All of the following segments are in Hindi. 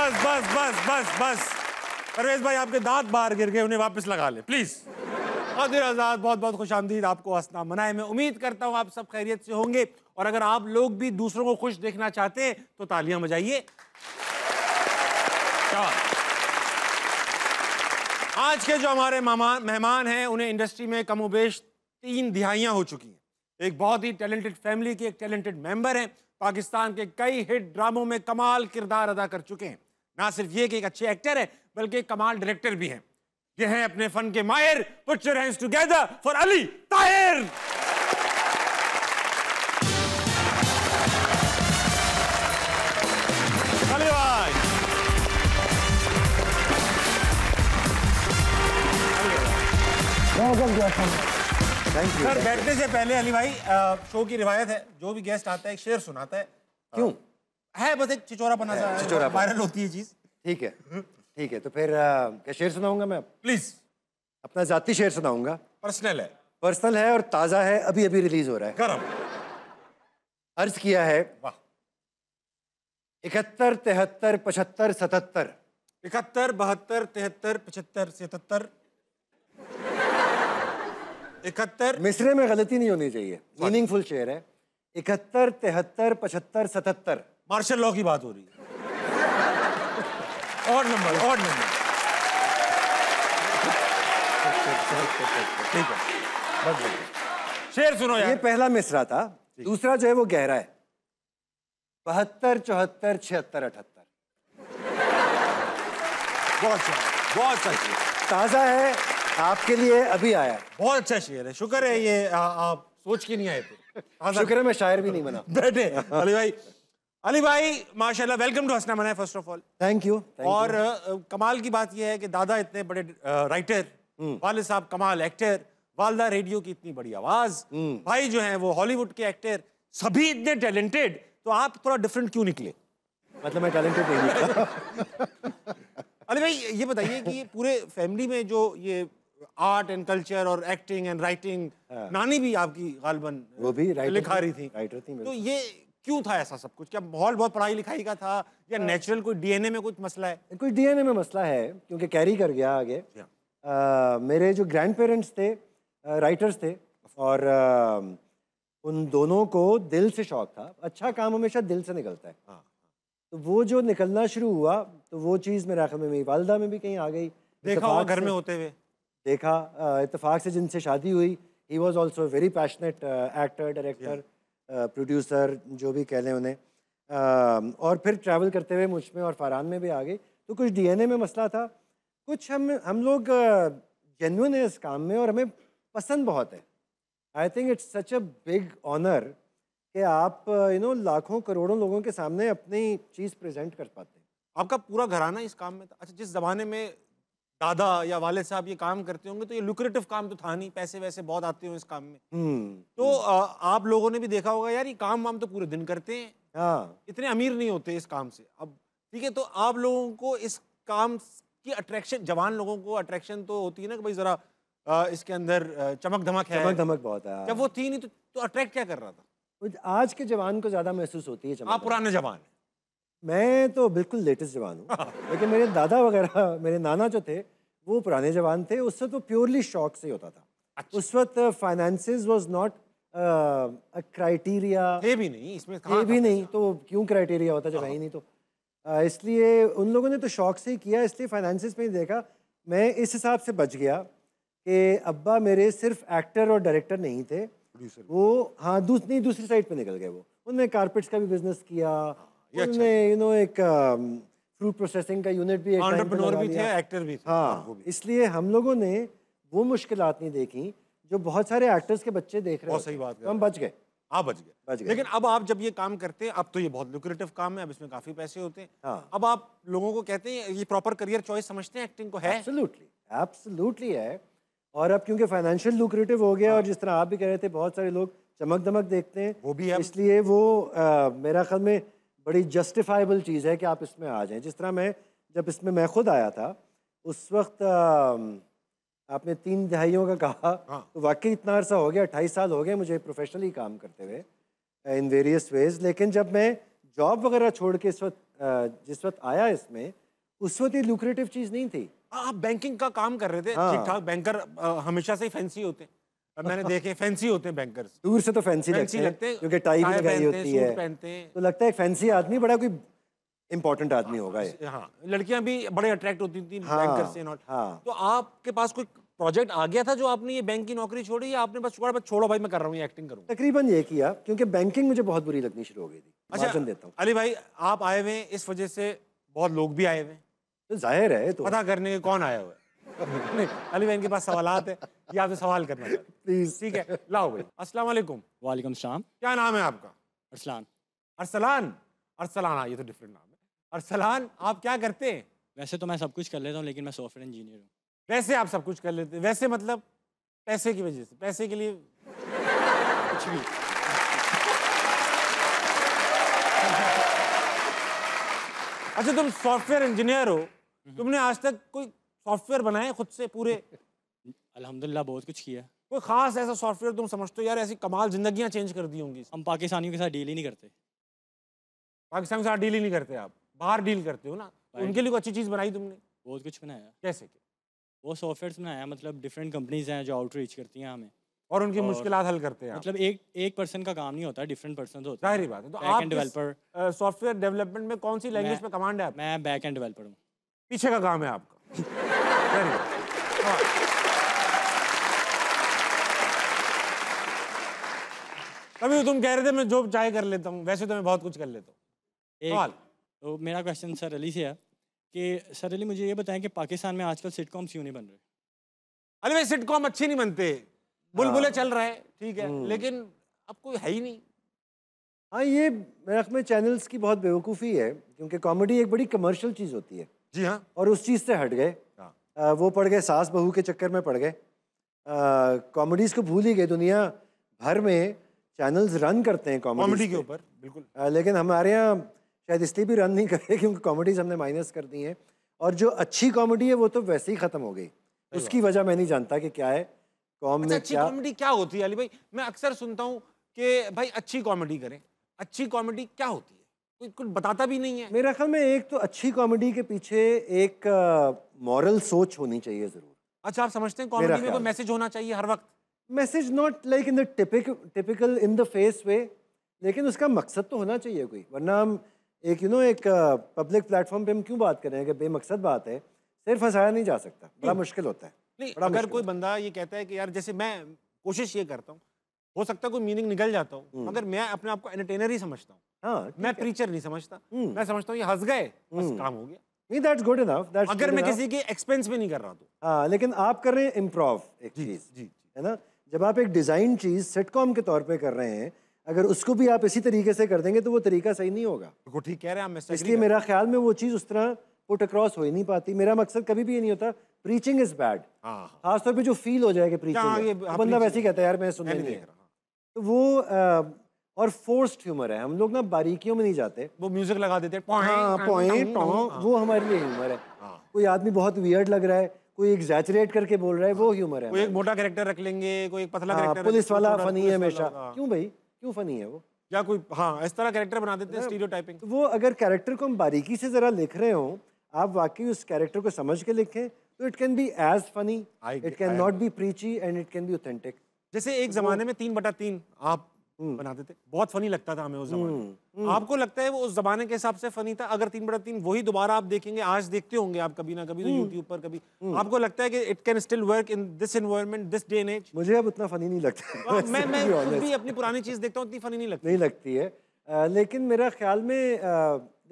बस बस बस बस बस। परवेज भाई आपके दांत बाहर गिर गए, उन्हें वापस लगा ले प्लीज। कादिर आजाद बहुत बहुत खुशामदीद, आपको हंसना मनाए। मैं उम्मीद करता हूँ आप सब खैरियत से होंगे, और अगर आप लोग भी दूसरों को खुश देखना चाहते हैं तो तालियां बजाइए। आज के जो हमारे मेहमान हैं उन्हें इंडस्ट्री में कमोबेश 3 दिहाइयां हो चुकी हैं। एक बहुत ही टैलेंटेड फैमिली के एक टैलेंटेड मेंबर हैं। पाकिस्तान के कई हिट ड्रामों में कमाल किरदार अदा कर चुके हैं। ना सिर्फ ये कि एक अच्छे एक्टर है बल्कि एक कमाल डायरेक्टर भी हैं। ये हैं अपने फन के माहिर। Put your hands together for Ali Tahir. Ali भाई थैंक यू सर। बैठने से पहले अली भाई, शो की रिवायत है जो भी गेस्ट आता है एक शेर सुनाता है। क्यों है बस एक चिचोरापना सा, वायरल होती है चीज। ठीक है ठीक है, तो फिर क्या शेर सुनाऊंगा मैं? प्लीज। अपना जाती शेर सुनाऊंगा। पर्सनल है। पर्सनल है और ताज़ा है, अभी अभी रिलीज हो रहा है। गरम। अर्ज किया है। वाह। 71 73 75 77। 71 72 73 75 77। 71। मिसरे में गलती नहीं होनी चाहिए, मीनिंगफुल शेर है। 71 73 75 77। मार्शल लॉ की बात हो रही है। और नंबर ठीक है, बस शेर सुनो यार। ये पहला मिसरा था। दूसरा जो है वो गहरा है। 72 74 76 78। बहुत अच्छा शेर। ताज़ा है, आपके लिए अभी आया है। बहुत अच्छा शेर है। शुक्र है ये आप सोच के नहीं आए थे। शुक्र है मैं शायर भी नहीं बना। बैठे अली भाई माशाल्लाह, वेलकम टू हंसना मनाए first of all. Thank you. और कमाल की बात यह है कि दादा इतने बड़े राइटर, वालिद साहब कमाल एक्टर, वालदा रेडियो की इतनी बड़ी आवाज, भाई जो हैं वो हॉलीवुड के एक्टर, सभी इतने टैलेंटेड, तो आप थोड़ा डिफरेंट क्यों निकले? मतलब मैं टैलेंटेड नहीं। अली भाई ये बताइए कि ये पूरे फैमिली में जो ये आर्ट एंड कल्चर और एक्टिंग एंड राइटिंग, नानी भी आपकी गालबन वो भी लिखा रही थी, राइटर थी। तो ये क्यों था ऐसा सब कुछ? क्या माहौल बहुत पढ़ाई लिखाई का था या नेचुरल कोई डीएनए में कुछ मसला है? कुछ डीएनए में मसला है, क्योंकि कैरी कर गया आगे। मेरे जो ग्रैंड पेरेंट्स थे राइटर्स थे, और उन दोनों को दिल से शौक था। अच्छा काम हमेशा दिल से निकलता है। तो वो जो निकलना शुरू हुआ तो वो चीज़ मेरे आखिर में मेरी वालदा में भी कहीं आ गई। देखा होगा घर में होते हुए। देखा, इत्तेफाक से जिनसे शादी हुई। He was also very passionate actor, director, producer, जो भी कह लें उन्हें। और फिर ट्रैवल करते हुए मुझ में और फरहान में भी आ गई। तो कुछ डीएनए में मसला था, कुछ हम लोग जेन्युइन है इस काम में और हमें पसंद बहुत है। I think it's such a big honour कि आप लाखों करोड़ों लोगों के सामने अपनी चीज़ प्रेजेंट कर पाते हैं। आपका पूरा घराना इस काम में था? अच्छा, जिस जमाने में दादा या वालिद साहब ये काम करते होंगे तो ये लुक्रेटिव काम तो था नहीं, पैसे वैसे बहुत आते हो इस काम में। तो आप लोगों ने भी देखा होगा यार ये काम वाम तो पूरे दिन करते हैं। हाँ, इतने अमीर नहीं होते इस काम से। अब ठीक है, तो आप लोगों को इस काम की अट्रैक्शन, जवान लोगों को अट्रैक्शन तो होती है ना कि भाई जरा इसके अंदर चमक धमक है। चमक धमक बहुत है। जब वो थी नहीं तो अट्रैक्ट क्या कर रहा था? आज के जवान को ज़्यादा महसूस होती है चमक। आप पुराने जवान हैं। मैं तो बिल्कुल लेटेस्ट जवान हूँ। लेकिन मेरे दादा वगैरह, मेरे नाना जो थे वो पुराने जवान थे। उस वक्त तो प्योरली शौक से ही होता था। अच्छा। उस वक्त finances was not a criteria. थे भी नहीं इसमें, थे भी नहीं तो क्यों क्राइटेरिया होता जब है ही नहीं। तो इसलिए उन लोगों ने तो शौक से ही किया, इसलिए फाइनेंसेस में ही देखा। मैं इस हिसाब से बच गया कि अब्बा मेरे सिर्फ एक्टर और डायरेक्टर नहीं थे, वो हाँ दूसरी साइड पे निकल गए। वो उन्होंने कारपेट्स का भी बिजनेस किया, उन्होंने एक फ्रूट प्रोसेसिंग का यूनिट भी, एक एंटरप्रेन्योर भी थे, एक्टर भी थे। हाँ, इसलिए हम लोगों ने वो मुश्किलात नहीं देखी जो बहुत सारे एक्टर्स के बच्चे देख रहे हैं। बहुत सही बात है। हम बच गए। आप बच गए। लेकिन अब आप जब ये काम करते हैं, अब तो ये बहुत लुक्रेटिव काम है, अब इसमें काफी पैसे होते हैं। हाँ। अब आप लोगों को कहते हैं ये प्रॉपर करियर चॉइस समझते हैं एक्टिंग को? है एब्सोल्युटली है। और अब क्योंकि फाइनेंशियल लुक्रेटिव हो गया, और जिस तरह आप भी कह रहे थे बहुत सारे लोग चमक दमक देखते हैं, वो भी है। इसलिए वो मेरा ख्याल में बड़ी जस्टिफाइबल चीज़ है कि आप इसमें आ जाएं। जिस तरह जब इसमें मैं खुद आया था उस वक्त आपने 3 दहाइयों का कहा। हाँ। तो वाकई इतना अरसा हो गया, 28 साल हो गए मुझे प्रोफेशनली काम करते हुए इन वेरियस वेज। लेकिन जब मैं जॉब वगैरह छोड़ के इस वक्त जिस वक्त आया इसमें, उस वक्त ये लुक्रेटिव चीज़ नहीं थी। आप बैंकिंग का काम कर रहे थे, हाँ। ठीक ठाक। बैंकर हमेशा से ही फैंसी होते हैं, मैंने देखे फैंसी होते हैं बैंकर्स। दूर से तो फैंसी फैंसी लगते हैं, क्योंकि टाई भी टाई लगाई पहनते हैं, होती सूट है, पहनते हैं। तो लगता है एक फैंसी आदमी बड़ा कोई इंपॉर्टेंट आदमी होगा ये। हाँ, लड़कियां भी बड़े अट्रैक्ट होती थी हाँ, बैंकर से नॉट। हाँ। तो आपके पास कोई प्रोजेक्ट आ गया था जो आपने ये बैंक की नौकरी छोड़ी, या आपने बस छोड़ा, बस छोड़ो भाई मैं कर रहा हूँ, ये एक्टिंग करूँ? तकरीबन ये किया, क्योंकि बैंकिंग मुझे बहुत बुरी लगनी शुरू हो गई थी। मार्जिन देता हूँ अली भाई, आप आए हुए हैं, इस वजह से बहुत लोग भी आए हुए हैं, तो जाहिर है। तो पता करने के कौन आया हुआ है? नहीं, अली भाई इनके पास सवालात है, ये आपसे सवाल करना चाहते हैं। प्लीज। ठीक है, लाओ भाई। अस्सलाम वालेकुम। वालेकुम सलाम। क्या नाम है आपका? अरसलान। अरसलान। अरसलान, हाँ, ये तो डिफरेंट नाम है। अरसलान, आप क्या करते हैं? वैसे तो मैं सब कुछ कर लेता हूँ, लेकिन मैं सॉफ्टवेयर इंजीनियर हूँ। वैसे आप सब कुछ कर लेते हैं, वैसे मतलब पैसे की वजह से, पैसे के लिए कुछ भी। अच्छा, तुम सॉफ्टवेयर इंजीनियर हो, तुमने आज तक कोई सॉफ्टवेयर बनाए खुद से पूरे? अल्हम्दुलिल्लाह बहुत कुछ किया। कोई खास ऐसा सॉफ्टवेयर तुम समझते हो यार ऐसी कमाल जिंदगियां चेंज कर दी होंगी? हम पाकिस्तानियों के साथ डील ही नहीं करते। पाकिस्तान के साथ डील ही नहीं करते आप, बाहर डील करते हो ना, तो उनके लिए कोई अच्छी चीज बनाई तुमने? बहुत कुछ बनाया। कैसे के? वो सॉफ्टवेयर बनाया, मतलब डिफरेंट कंपनीज हैं जो आउटरीच करती हैं हमें। और उनकी मुश्किलात हल करते हैं आप? मतलब एक पर्सन का काम नहीं होता, डिफरेंट पर्सन होते हैं। जाहिर बात है। तो बैक आप एंड डेवलपर। सॉफ्टवेयर डेवलपमेंट में कौन सी लैंग्वेज पे कमांड है आप? मैं बैक एंड डेवलपर हूँ। पीछे का काम है आपका। Very good. हाँ। तभी तो तुम कह रहे थे मैं जो चाहे कर लेता हूँ, वैसे तो मैं बहुत कुछ कर लेता हूँ। सवाल। तो मेरा क्वेश्चन सर अली से है कि सर अली मुझे ये बताएं कि पाकिस्तान में आजकल सिटकॉम्स क्यों नहीं बन रहे? अरे भाई, सिटकॉम अच्छी नहीं बनते, बुलबुले चल रहा है, ठीक है, लेकिन अब कोई है ही नहीं। हाँ, ये मेरे ख्याल में चैनल्स की बहुत बेवकूफ़ी है, क्योंकि कॉमेडी एक बड़ी कमर्शियल चीज़ होती है। जी हाँ। और उस चीज़ से हट गए। वो पड़ गए सास बहू के चक्कर में पड़ गए, कॉमेडीज़ को भूल ही गए। दुनिया भर में चैनल्स रन करते हैं कॉमेडी के ऊपर, बिल्कुल। लेकिन हमारे यहाँ शायद इसलिए भी रन नहीं करे क्योंकि कॉमेडीज हमने माइनस कर दी हैं, और जो अच्छी कॉमेडी है वो तो वैसे ही ख़त्म हो गई। उसकी वजह मैं नहीं जानता कि क्या है कॉम में। अच्छी कॉमेडी क्या होती है अली भाई? मैं अक्सर सुनता हूँ कि भाई अच्छी कॉमेडी करें, अच्छी कॉमेडी क्या होती है? कोई कुछ बताता भी नहीं है। मेरा ख्याल में एक तो अच्छी कॉमेडी के पीछे एक मॉरल सोच होनी चाहिए ज़रूर। अच्छा, आप समझते हैं कॉमेडी में कोई मैसेज होना चाहिए हर वक्त? Message not like in the typical in the face way, लेकिन उसका मकसद तो होना चाहिए कोई, वरना हम एक एक पब्लिक प्लेटफॉर्म पे हम क्यों बात करें कि बेमकसद बात है, सिर्फ हंसाया नहीं जा सकता, बड़ा मुश्किल होता है। नहीं, अगर कोई बंदा ये कहता है कि यार, जैसे मैं कोशिश ये करता हूँ, हो सकता है कोई मीनिंग निकल जाता हूँ, मगर मैं अपने आप को एंटरटेनर ही समझता हूँ। हाँ, मैं प्रीचर नहीं समझता, मैं समझता हूँ ये हंस गए बस काम हो गया। नहीं, दैट्स गुड इनफ। अगर मैं किसी के एक्सपेंस में नहीं कर रहा तो। हाँ, लेकिन आप कर रहे हैं इम्प्रोव एक चीज़, जी, है ना। जब आप एक डिज़ाइन चीज़ सिटकॉम के तौर पे कर रहे हैं, अगर उसको भी आप इसी तरीके से कर देंगे तो वो तरीका सही नहीं होगा। बिल्कुल ठीक कह रहे हैं आप। इसलिए मेरा ख्याल में वो चीज़ उस तरह पुट अक्रॉस हो ही नहीं पाती। मेरा मकसद कभी भी ये नहीं होता प्रीचिंग इज़ बैड, खासतौर पे जो फील हो जाए कि प्रीचिंग, बंदा वैसे ही कहता है यार मैं सुनने नहीं है, तो वो और फोर्स्ड ह्यूमर है। हम लोग ना बारीकियों में नहीं जाते, वो म्यूजिक लगा देते हैं, पॉइंट, वो हमारे लिए ह्यूमर है। कोई आदमी बहुत वियर्ड लग रहा है, कोई एग्जैचुरेट करके बोल रहा है, वो ह्यूमर है। कोई एक मोटा कैरेक्टर रख लेंगे, कोई एक पतला कैरेक्टर, पुलिस वाला फनी है हमेशा। क्यों भाई, क्यों फनी है वो? या कोई इस तरह कैरेक्टर बना देते हैं, स्टीरियोटाइपिंग। तो वो अगर कैरेक्टर को हम बारीकी से जरा लिख रहे हो, आप वाकई उस कैरेक्टर को समझ के लिखें, तो it can be as funny, it can not be preachy, and it can be authentic. जैसे एक जमाने में 3/3 आप बनाते थे, बहुत फनी लगता था हमें उस जमाने में। आपको लगता है वो उस जमाने के हिसाब से फनी था? अगर 3/3 वही दोबारा आप देखेंगे, आज देखते होंगे आप कभी ना कभी तो यूट्यूब पर कभी, आपको लगता है कि it can still work in this environment, this day and age? मुझे अब उतना फनी नहीं लगता। मैं खुद भी अपनी पुरानी चीज देखता हूँ, इतनी फनी नहीं लगती है। लेकिन मेरा ख्याल में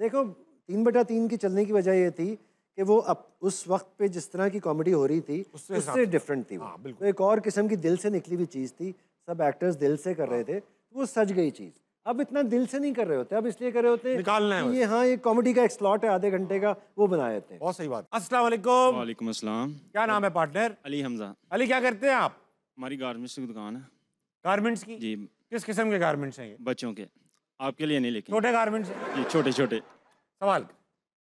देखो 3/3 की चलने की वजह ये थी कि वो उस वक्त पे जिस तरह की कॉमेडी हो रही थी उससे डिफरेंट थी। तो एक और किस्म की दिल से निकली हुई चीज़ थी, सब एक्टर्स दिल से कर रहे थे, वो सज गई चीज़। अब इतना दिल से नहीं कर रहे होते, अब इसलिए कर रहे होते हैं ये हाँ ये कॉमेडी का एक स्लॉट है आधे घंटे का, वो बना देते हैं। बहुत सही बात। अस्सलाम वालेकुम। वालेकुम अस्सलाम। क्या नाम है पार्टनर? अली हमजा। अली, क्या करते हैं आप? हमारी गारमेंट्स की दुकान है। गारमेंट्स की? जी। किस किस्म के गारमेंट्स हैं ये? बच्चों के, आपके लिए नहीं, लेकिन छोटे गारमेंट्स हैं? जी, छोटे छोटे। सवाल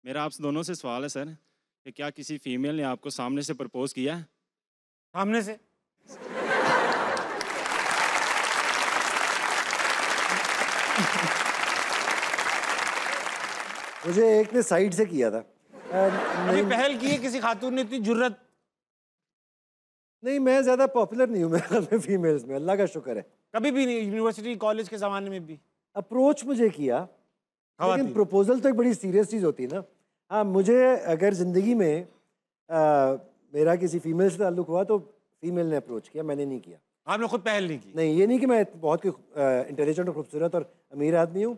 मेरा आपसे दोनों से सवाल है सर, कि क्या किसी फीमेल ने आपको सामने से प्रपोज किया है? सामने से? मुझे एक ने साइड से किया था। अभी पहल की है किसी खातून ने, इतनी जुर्रत? नहीं, मैं ज़्यादा पॉपुलर नहीं हूँ मेरे ख्याल में फीमेल्स में, अल्लाह का शुक्र है। कभी भी नहीं, यूनिवर्सिटी कॉलेज के ज़माने में भी? अप्रोच मुझे किया, लेकिन खवातीन। प्रपोजल तो एक बड़ी सीरियस चीज़ होती है ना। हाँ, मुझे अगर ज़िंदगी में मेरा किसी फीमेल से ताल्लुक़ हुआ तो फीमेल ने अप्रोच किया, मैंने नहीं किया। आपने खुद पहल नहीं की? नहीं, ये नहीं कि मैं बहुत इंटेलिजेंट और खूबसूरत और अमीर आदमी हूँ।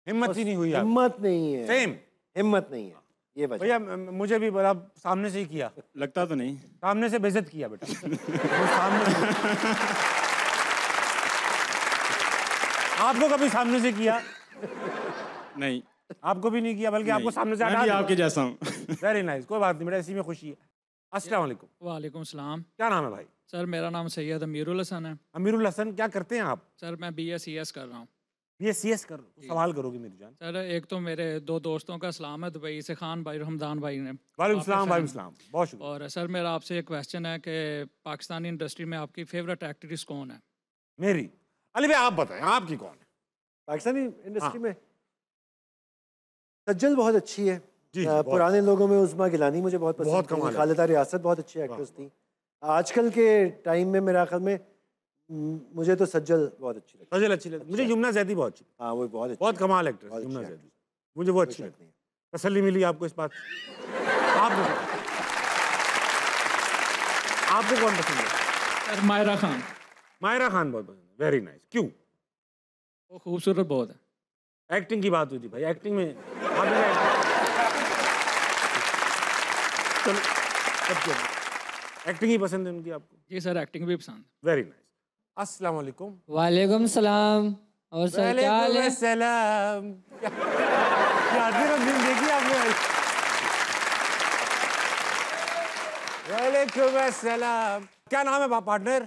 हिम्मत ही नहीं हुई? आप हिम्मत नहीं है। सेम हिम्मत नहीं है, ये वजह। भैया मुझे भी बड़ा सामने से ही किया। लगता तो नहीं। सामने से बेइज्जत किया बेटा। वो सामने आपको कभी सामने से किया? नहीं, आपको भी नहीं किया, बल्कि आपको सामने से मैं हटा भी दिया। आपके जैसा हूँ। वेरी नाइस, कोई बात नहीं बेटा, इसी में खुशी है। अस्सलाम वालेकुम। वालेकुम सलाम। क्या नाम है भाई? सर मेरा नाम सैयद अमीरुल हसन है। अमीरुल हसन, क्या करते हैं आप? सर मैं BScs कर रहा हूँ। BScs कर, सवाल करोगे मेरी जान? सर एक तो मेरे 2 दोस्तों का सलाम है दुबई से, खान भाई, रहमदान भाई ने। वालेकुम सलाम। आपके वालेकुम फैन। सलाम, बहुत शुक्रिया। और सर मेरा आपसे एक क्वेश्चन है कि पाकिस्तानी इंडस्ट्री में आपकी फेवरेट एक्ट्रेस कौन है? मेरी? अली भाई आप बताएं, आपकी कौन है? पाकिस्तानी इंडस्ट्री में सज्जल बहुत अच्छी है। जी, पुराने लोगों में उस्मा गिलानी मुझे बहुत बहुत पसंद कमाल थी। है। खालिदा रियासत बहुत अच्छी एक्ट्रेस थी। आजकल के टाइम में मेरा ख्याल में मुझे तो सज्जल बहुत अच्छी लगती सजल अच्छी लगती, मुझे यमुना जैदी बहुत अच्छी, है। हाँ, वो बहुत अच्छी बहुत कमाल एक्ट्रेस बहुत यमुना अच्छी जैदी, मुझे वो अच्छी कोई शक लगती है। नहीं। तसल्ली मिली आपको इस बात? आपको आपको कौन पसंद है? सर मायरा खान। मायरा खान बहुत पसंद है। Very nice. क्यों? वो खूबसूरत बहुत है। एक्टिंग की बात हुई थी भाई, एक्टिंग में आपने चलो एक्टिंग ही पसंद है उनकी आपको? जी सर एक्टिंग भी पसंद है। Very nice. अस्सलाम वालेकुम। वालेकुम सलाम। और सर क्या हाल है? सलाम। देखिए आपने? वालेकुम अस्सलाम। क्या नाम है पार्टनर?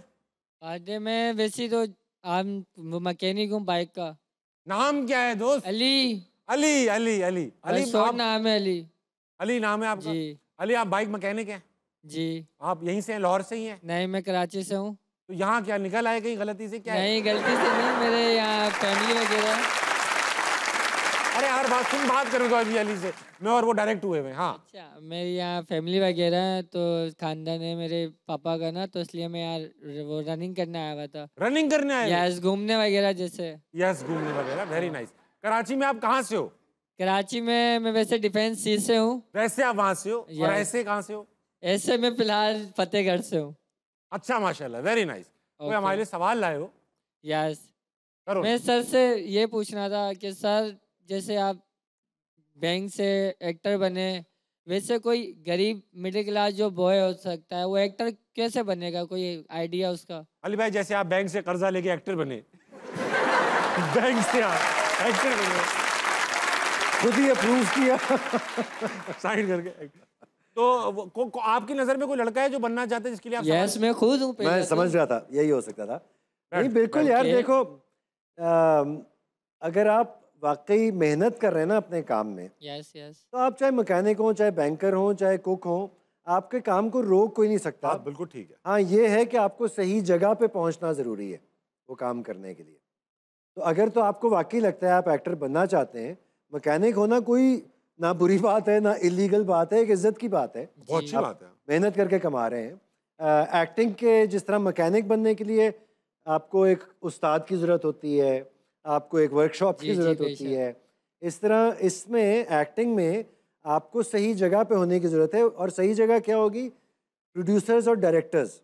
पार्टी में वैसे तो आप मैकेनिक हूँ बाइक का। नाम क्या है दोस्त? अली। अली अली अली अली शॉर्ट नाम है अली। अली नाम है आपका? जी अली आप बाइक मैकेनिक हैं? जी। आप यहीं से हैं, लाहौर से ही हैं? नहीं, मैं कराची से हूँ। तो यहाँ क्या निकल आए कहीं गलती से? क्या है? नहीं, गलती से नहीं, मेरे यहाँ फैमिली वगैरह। अरे यार तुम बात करो तो अभी अली से, मैं और वो डायरेक्ट हुए हैं। हाँ अच्छा, मेरे यहाँ फैमिली वगैरह है, तो खानदान है मेरे पापा का ना, तो इसलिए मैं यार वो रनिंग करने आया हुआ था। रनिंग करने आए? यस, घूमने वगैरह जैसे। यस, घूमने वगैरह। Very nice. कराची में आप कहाँ से हो? कराची में मैं वैसे डिफेंस सी से हूँ। वैसे आप वहाँ से हो? और Yes. ऐसे कहाँ से हो? ऐसे मैं फिलहाल फतेहगढ़ से हूँ। अच्छा माशाल्लाह, वेरी नाइस। कोई हमारे लिए सवाल लाए हो? यस। करो। मैं सर से ये पूछना था कि सर जैसे आप बैंक से एक्टर बने, वैसे कोई गरीब मिडिल क्लास जो बॉय हो सकता है वो एक्टर कैसे बनेगा? कोई आइडिया उसका? अली भाई जैसे आप बैंक से कर्जा लेके एक्टर बने, बैंक से आप एक्टर बने, खुद ही अप्रूव किया। साइन करके। तो आपकी नजर में कोई लड़का है जो बनना चाहता है जिसके लिए आप यस, मैं खुद हूँ। मैं समझ रहा था यही हो सकता था। नहीं बिल्कुल यार, Okay. देखो अगर आप वाकई मेहनत कर रहे हैं ना अपने काम में, यस यस। तो आप चाहे मैकेनिक हो, चाहे बैंकर हो, चाहे कुक हो, आपके काम को रोक कोई नहीं सकता। बात बिल्कुल ठीक है। हाँ, ये है कि आपको सही जगह पे पहुंचना ज़रूरी है वो काम करने के लिए। तो अगर तो आपको वाकई लगता है आप एक्टर बनना चाहते हैं, मैकेनिक होना कोई ना बुरी बात है ना इलीगल बात है, एक इज्जत की बात है। बहुत अच्छी आप बात है। मेहनत करके कमा रहे हैं। एक्टिंग के जिस तरह मैकेनिक बनने के लिए आपको एक उस्ताद की ज़रूरत होती है, आपको एक वर्कशॉप की जी, ज़रूरत जी, होती बेशक। है, इस तरह इसमें एक्टिंग में आपको सही जगह पे होने की ज़रूरत है। और सही जगह क्या होगी? प्रोड्यूसर्स और डायरेक्टर्स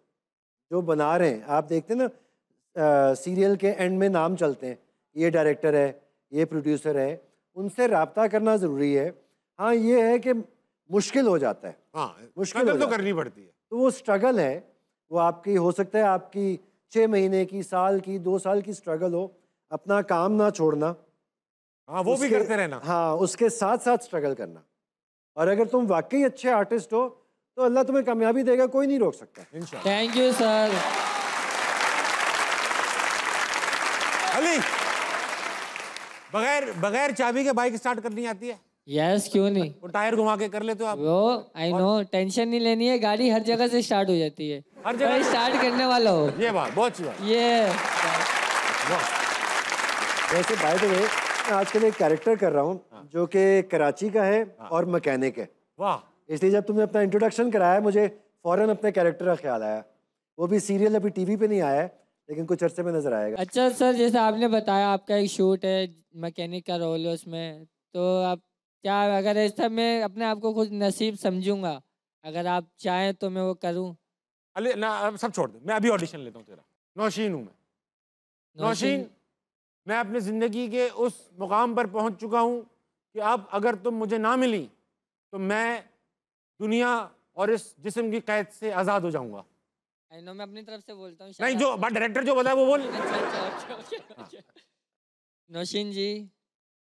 जो बना रहे हैं, आप देखते हैं ना सीरियल के एंड में नाम चलते हैं, ये डायरेक्टर है, ये प्रोड्यूसर है, उनसे रब्ता करना ज़रूरी है। हाँ, ये है कि मुश्किल हो जाता है। हाँ, मुश्किल स्ट्रगल हो तो जाता है। करनी पड़ती है। तो वो स्ट्रगल है, वो आपकी हो सकता है आपकी 6 महीने की, साल की, 2 साल की स्ट्रगल हो। अपना काम ना छोड़ना, हाँ वो भी उसके- करते रहना। हाँ, उसके साथ साथ स्ट्रगल करना। और अगर तुम वाकई अच्छे आर्टिस्ट हो तो अल्लाह तुम्हें कामयाबी देगा, कोई नहीं रोक सकता। इंशाल्लाह। Thank you sir. अली बगैर बगैर चाबी के बाइक स्टार्ट करनी आती है? यस, क्यों नहीं? वो टायर घुमा के कर लेते हो आप? वो आई नो, टेंशन नहीं लेनी है, गाड़ी हर जगह से स्टार्ट हो जाती है। हर जगह से? स्टार्ट करने वाला हो। ये बात बहुत अच्छी बात। ये वैसे बाय द वे मैं आजकल एक कैरेक्टर कर रहा हूँ जो कि कराची का है और मैकेनिक है। वाह, इसलिए जब तुमने अपना इंट्रोडक्शन कराया मुझे फ़ौरन अपने कैरेक्टर का ख्याल आया। वो भी सीरियल अभी टीवी पे नहीं आया है लेकिन कुछ अरसे में नजर आएगा। अच्छा सर, जैसे आपने बताया आपका एक शूट है, मैकेनिक का रोल है उसमें, तो आप क्या, अगर ऐसा मैं अपने आप को खुद नसीब समझूंगा, अगर आप चाहें तो मैं वो करूं? अली ना अब सब छोड़ दे, मैं अभी ऑडिशन लेता हूँ तेरा। नौशीन हूँ मैं। नौशीन, मैं अपनी ज़िंदगी के उस मुकाम पर पहुँच चुका हूँ कि अब अगर तुम मुझे ना मिली तो मैं दुनिया और इस जिस्म की कैद से आज़ाद हो जाऊँगा। आई नो, मैं अपनी तरफ से बोलता हूँ। नहीं, जो डायरेक्टर जो बताया वो बोल। अच्छा, ओके। नौशीन जी,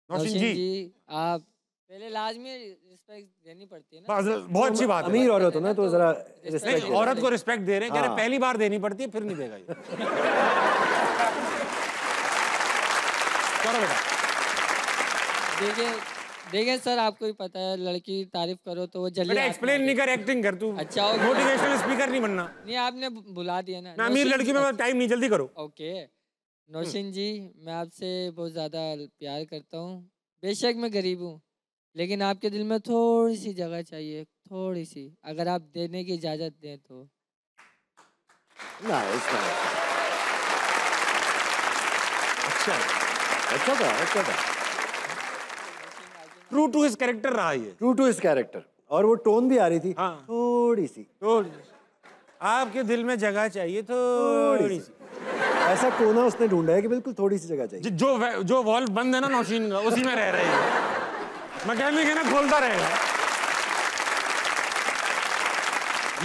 नौशीन जी, आप पहले लाजमी रिस्पेक्ट देनी पड़ती है ना। बहुत अच्छी बात है। अमीर औरत हो ना तो जरा नहीं, रिस्पेक्ट औरत को रिस्पेक्ट दे रहे हैं, कह रहे हाँ। पहली बार देनी पड़ती है फिर नहीं देगा ये। चलो बेटा। देखिए देखिए सर, आपको ही पता है, लड़की तारीफ करो तो वो जल्दी बेटा हाथ एक्सप्लेन मार नहीं कर, एक्टिंग कर तू। अच्छा, ओके। मोटिवेशनल स्पीकर नहीं बनना। नहीं, आपने बुला दिया ना। मैं अमीर नौशीन लड़की जी, में टाइम नहीं, जल्दी करो। ओके। नौशीन जी, मैं आपसे बहुत ज़्यादा प्यार करता हूँ। बेशक मैं गरीब हूँ, लेकिन आपके दिल में थोड़ी सी जगह चाहिए, थोड़ी सी, अगर आप देने की इजाज़त दें तो। Nice nice. अच्छा, अच्छा था। ट्रू टू हिज कैरेक्टर रहा ये। ट्रू टू हिज कैरेक्टर, और वो टोन भी आ रही थी हाँ। थोड़ी सी। तो आपके दिल में जगह चाहिए थोड़ी सी। ऐसा कोना उसने ढूंढा है कि बिल्कुल थोड़ी सी जगह चाहिए। जो वॉल्व बंद है ना नौशीन का, उसी में रह रहे हैं। मैकेनिक है ना, खोलता रहेगा।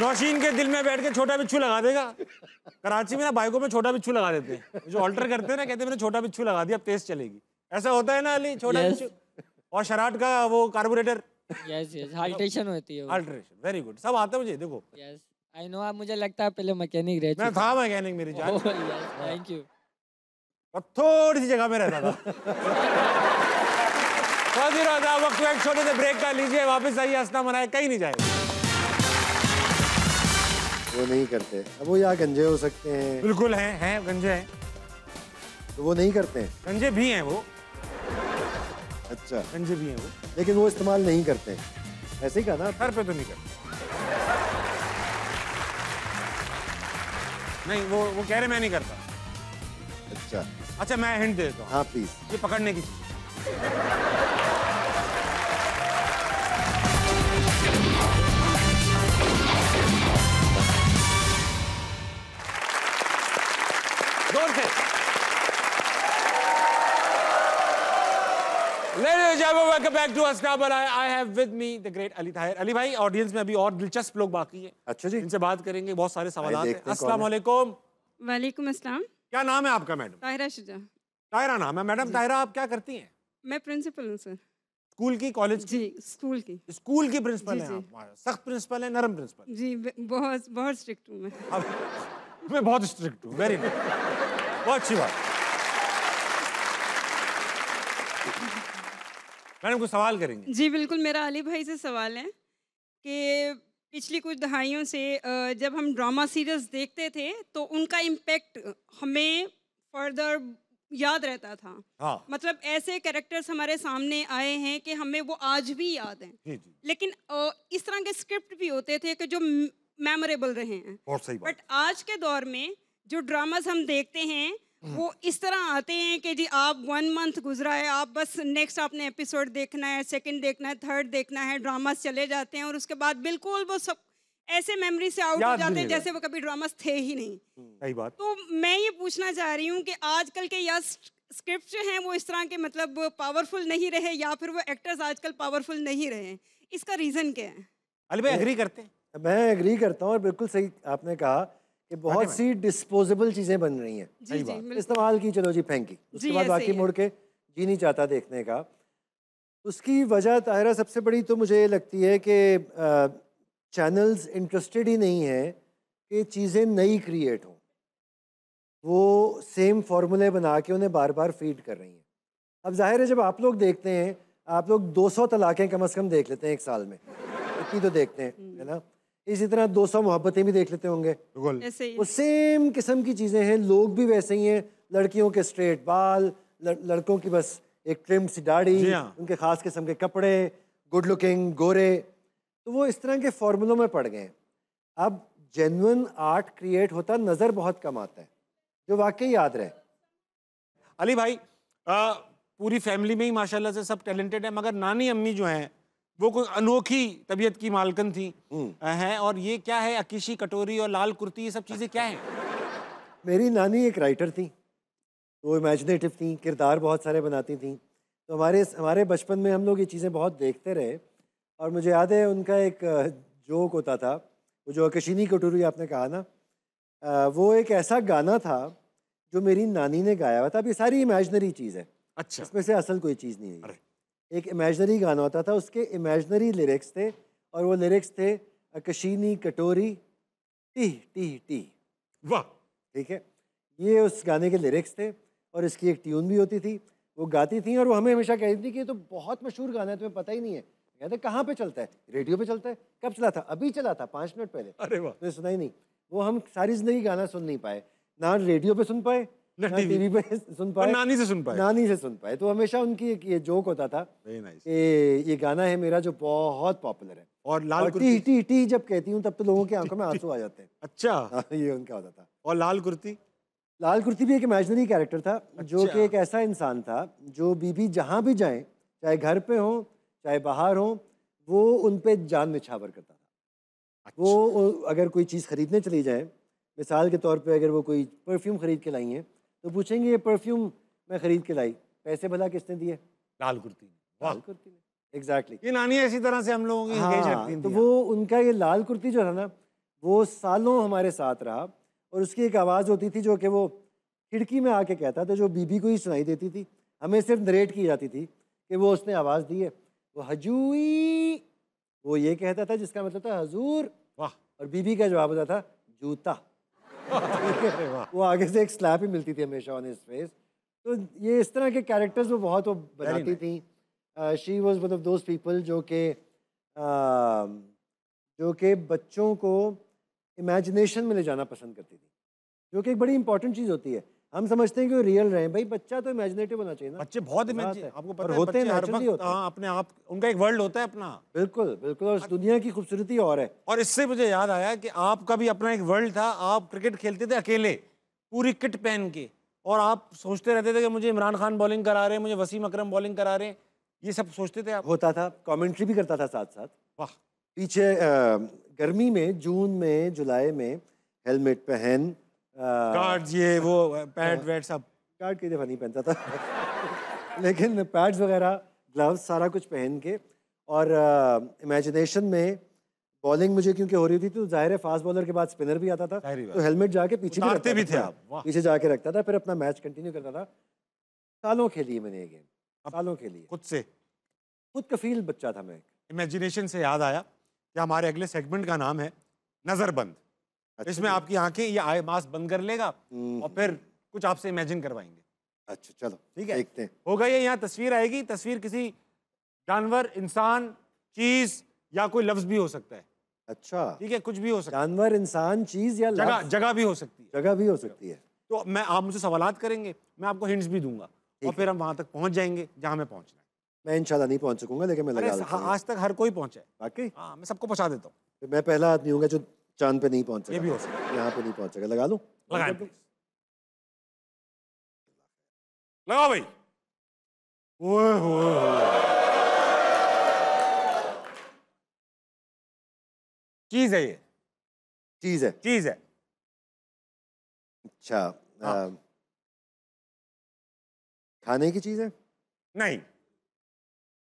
नौशीन के दिल में बैठ के छोटा बिच्छू लगा देगा। कराची में ना बाइकों में छोटा बिच्छू लगा देते हैं, जो ऑल्टर करते हैं ना, कहते हैं मैंने छोटा बिच्छू लगा दिया अब तेज चलेगी। ऐसा होता है ना अली, छोटा Yes. बिच्छू। और शराट का वो कार्बोरेटर यस यस, हाल्टेशन होती है वो। अल्ट्रेशन, वेरी गुड, सब आता है मुझे। देखो यस, आई नो, आप, मुझे लगता है पहले मैकेनिक रह मैं चुके था मैकेनिक मेरी जान, हैं। Thank you. और थोड़ी सी जगह में रहता था। वक्त एक छोटे से ब्रेक का लीजिए, वापस आइए, हंसना मनाए, कहीं नहीं जाए। वो नहीं करते। अब वो यहाँ गंजे हो सकते हैं, बिल्कुल हैं गंजे हैं, तो वो नहीं करते हैं। गंजे भी हैं वो, अच्छा, गंजे भी हैं वो, लेकिन वो इस्तेमाल नहीं करते हैं। ऐसे ही कहा ना। सर पे तो नहीं करते। नहीं, वो कह रहे मैं नहीं करता। अच्छा अच्छा, मैं हिंट दे देता हूँ, हाँ प्लीज। ये पकड़ने की चीज। जोर से। Ladies and gentlemen, welcome back to Asnabal. I have with me the great Ali Tahir. Ali भाई, ऑडियंस में अभी और दिलचस्प लोग बाकी हैं, अच्छा जी, इनसे बात करेंगे, बहुत सारे सवाल हैं। देखते हैं कौन अस्सलाम है। वालेकुम। वालेकुम अस्सलाम। क्या नाम है आपका मैडम? ताहिरा शुजा। ताहिरा नाम है मैडम। ताहिरा, आप क्या करती हैं? मैं प्रिंसिपल हूँ सर। स्कूल की, कॉलेज की? जी, स्कूल की। स्कूल की प्रिंसिपल जी, हैं जी। आप? सख्त प्रिंसिपल है, नरम प्रिंसिपल? जी, बहुत बहुत स्ट्रिक्ट हूँ मैं। अब मैं बहुत स्ट्रिक्ट हूँ। वेरी नाइस, बहुत अच्छी बात। मैडम कुछ सवाल करेंगे? जी बिल्कुल, मेरा अली भाई से सवाल है कि पिछली कुछ दहाइयों से जब हम ड्रामा सीरीज देखते थे तो उनका इम्पेक्ट हमें फर्दर याद रहता था। हाँ मतलब ऐसे कैरेक्टर्स हमारे सामने आए हैं कि हमें वो आज भी याद हैं। जी जी, लेकिन इस तरह के स्क्रिप्ट भी होते थे कि जो मेमोरेबल रहे हैं। बहुत सही बात। बट आज के दौर में जो ड्रामास हम देखते हैं वो इस तरह आते हैं कि जी आप 1 मंथ गुजरा है, आप बस नेक्स्ट आपने एपिसोड देखना है, सेकंड देखना है, थर्ड देखना है, ड्रामास चले जाते हैं और उसके बाद बिल्कुल वो सब ऐसे मेमोरी से आउट हो याद भी जाते नहीं हैं जैसे वो कभी ड्रामास थे ही नहीं। सही बात। तो मैं ये पूछना चाह रही हूँ कि आजकल के या स्क्रिप्ट जो हैं वो इस तरह के मतलब पावरफुल नहीं रहे या फिर वो एक्टर्स आजकल पावरफुल नहीं रहे, इसका रीज़न क्या है? अली भाई एग्री करते हैं? मैं एग्री करता हूँ और बिल्कुल सही आपने कहा कि बहुत सी डिस्पोजेबल चीजें बन रही हैं। जी जी बिल्कुल। इस्तेमाल की, चलो जी फेंकी, उसके जी, बाद ऐसे बाकी ही है। मुड़ के जी नहीं चाहता देखने का। उसकी वजह ताहिरा सबसे बड़ी तो मुझे ये लगती है कि चैनल्स इंटरेस्टेड ही नहीं है कि चीज़ें नई क्रिएट हों। वो सेम फार्मूले बना के उन्हें बार बार फीड कर रही हैं। अब जाहिर है जब आप लोग देखते हैं, आप लोग 200 तलाक़ें कम से कम देख लेते हैं एक साल में, इतनी तो देखते हैं, है ना? इसी तरह 200 मोहब्बतें भी देख लेते होंगे। बिल्कुल। ऐसे ही वो सेम किस्म की चीज़ें हैं, लोग भी वैसे ही हैं, लड़कियों के स्ट्रेट बाल, लड़कों की बस एक ट्रिम्ड सी दाढ़ी, जी हाँ। उनके खास किस्म के कपड़े, गुड लुकिंग, गोरे, तो वो इस तरह के फॉर्मूलों में पड़ गए हैं। अब जेन्युइन आर्ट क्रिएट होता नज़र बहुत कम आता है, जो वाकई याद रहे। अली भाई, पूरी फैमिली में ही माशाल्लाह से सब टैलेंटेड है, मगर नानी अम्मी जो हैं वो कोई अनोखी तबीयत की मालकन थी हैं। और ये क्या है, अकीशी कटोरी और लाल कुर्ती, ये सब चीज़ें क्या हैं? मेरी नानी एक राइटर थी, वो इमेजिनेटिव थी, किरदार बहुत सारे बनाती थी। तो हमारे बचपन में हम लोग ये चीज़ें बहुत देखते रहे। और मुझे याद है उनका एक जोक होता था, वो जो अकशीनी कटोरी आपने कहा ना, वो एक ऐसा गाना था जो मेरी नानी ने गाया हुआ था। अब ये सारी इमेजिनरी चीज़ है, अच्छा, इसमें से असल कोई चीज़ नहीं है। अरे। एक इमेजिनरी गाना होता था, उसके इमेजिनरी लिरिक्स थे, और वो लिरिक्स थे अकशीनी कटोरी टी टी टी। वाह, ठीक है, ये उस गाने के लिरिक्स थे, और इसकी एक ट्यून भी होती थी। वो गाती थी और वो हमें हमेशा कहती थी कि ये तो बहुत मशहूर गाना है, तुम्हें पता ही नहीं है। कहते कहाँ पे चलता है? रेडियो पे चलता है। कब चला था? अभी चला था, 5 मिनट पहले। अरे वाह, तो सुना ही नहीं। वो हम सारी जिंदगी गाना सुन नहीं पाए, ना रेडियो पे सुन पाए, ना ना टीवी टीवी पे सुन और पाए, नानी से सुन पाए। नानी से सुन पाए। तो हमेशा उनकी एक ये जोक होता था वेरी नाइस। कि ये गाना है मेरा जो बहुत पॉपुलर है, और लाल और कुर्ती? टी टी टी जब कहती हूँ तब तो लोगों की आंखों में आंसू आ जाते हैं। अच्छा, हाँ, ये उनका होता था। और लाल कुर्ती? लाल कुर्ती भी एक इमेजिनरी कैरेक्टर था, जो अच्छा। कि एक ऐसा इंसान था जो बीबी जहाँ भी जाएं, चाहे घर पे हो चाहे बाहर हो, वो उन पे जान निछावर करता था। अच्छा। वो अगर कोई चीज़ खरीदने चली जाए, मिसाल के तौर पे अगर वो कोई परफ्यूम खरीद के लाई हैं, तो पूछेंगे ये परफ्यूम मैं खरीद के लाई, पैसे भला किसने दिए? लाल कुर्ती। वाह, लाल कुर्ती ने। एग्जैक्टली। ये नानी इसी तरह से हम लोगों की एंगेज रखती हाँ, थी। तो वो उनका ये लाल कुर्ती जो था ना, वो सालों हमारे साथ रहा। और उसकी एक आवाज़ होती थी जो कि वो खिड़की में आके कहता था, जो बीबी को ही सुनाई देती थी। हमें सिर्फ नरेट की जाती थी कि वो उसने आवाज़ दी है, वो हजूई, वो ये कहता था जिसका मतलब था हजूर, वाह, और बीबी का जवाब होता था जूता। अरे वाह, वो आगे से एक स्लैप ही मिलती थी हमेशा ऑन हिज फेस। तो ये इस तरह के कैरेक्टर्स वो बहुत वो बनाती nice. थी। She was one of those people जो कि बच्चों को इमेजिनेशन में ले जाना पसंद करती थी, जो कि एक बड़ी इंपॉर्टेंट चीज़ होती है। हम समझते हैं कि वो रियल रहे, भाई बच्चा तो इमेजिनेटिव होना चाहिए ना। बच्चे बहुत मजाक imagine- है। आपको और पता है, होते हैं, बच्चे हर naturally वक्त होते हैं। हाँ, अपने आप, उनका एक वर्ल्ड होता है अपना। बिल्कुल बिल्कुल, और उस दुनिया की खूबसूरती और है। और इससे मुझे याद आया कि आपका भी अपना एक वर्ल्ड था। आप क्रिकेट खेलते थे अकेले, पूरी किट पहन के, और आप सोचते रहते थे कि मुझे इमरान खान बॉलिंग करा रहे हैं, मुझे वसीम अकरम बॉलिंग करा रहे हैं। ये सब सोचते थे आप? होता था, कमेंट्री भी करता था साथ साथ। वाह, पीछे गर्मी में, जून में, जुलाई में हेलमेट पहन, गार्ड्स, ये वो पैड वैड सब। कार्ड की दफ़ा नहीं पहनता था लेकिन पैड्स वगैरह, ग्लव्स, सारा कुछ पहन के। और इमेजिनेशन में बॉलिंग मुझे क्योंकि हो रही थी, तो जाहिर है फास्ट बॉलर के बाद स्पिनर भी आता था, जाहिर बात। तो हेलमेट जाके पीछे भी उतारते रखता भी था थे अपना, आप, वाह। पीछे जाके रखता था, फिर अपना मैच कंटिन्यू करता था। सालों खेली है मैंने ये गेम, सालों खेली है। खुद से खुद कफील बच्चा था मैं। इमेजिनेशन से याद आया कि हमारे अगले सेगमेंट का नाम है नजरबंद। अच्छा इसमें जी। आपकी आंखें ये आय मास्क बंद कर लेगा और फिर कुछ आपसे इमेजिन करवाएंगे। अच्छा चलो ठीक है, देखते हैं। होगा ये, यहाँ तस्वीर आएगी। तस्वीर किसी जानवर, इंसान, चीज या कोई लफ्ज भी हो सकता है। अच्छा, ठीक है, कुछ भी हो सकता जानवर, इंसान, चीज या है, जगह लफ्ज? जगह भी हो सकती है। जगह भी हो सकती है। तो आप मुझसे सवालात करेंगे, मैं आपको हिंट्स भी दूंगा, और फिर हम वहां तक पहुंच जाएंगे जहां मैं पहुंचना है। मैं इंशाल्लाह नहीं पहुंच सकूंगा, लेकिन मैं अरे लगा लूंगा। आज तक हर कोई पहुंचा है। वाकई हाँ, मैं सबको पहुंचा देता हूँ। तो मैं पहला आदमी हूँ जो चांद पे नहीं पहुंच ये भी सका, हो सकता है। यहाँ पे नहीं पहुंच सका। लगा लूं? लगाएं please। लगाओ भाई। ओए होए होए। चीज है ये, चीज है। चीज है। अच्छा, हाँ। खाने की चीज है? नहीं,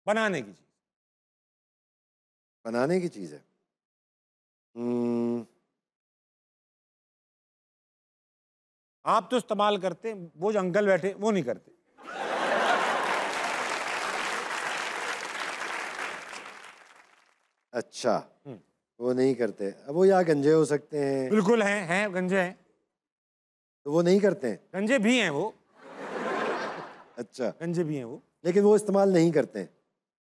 बनाने की चीज। बनाने की चीज है। आप तो इस्तेमाल करते हैं, वो जो अंकल बैठे वो नहीं करते। अच्छा, वो नहीं करते। अब वो या गंजे हो सकते हैं, बिल्कुल हैं गंजे हैं। तो वो नहीं करते हैं। गंजे भी हैं वो, अच्छा, गंजे भी हैं वो, लेकिन वो इस्तेमाल नहीं करते हैं,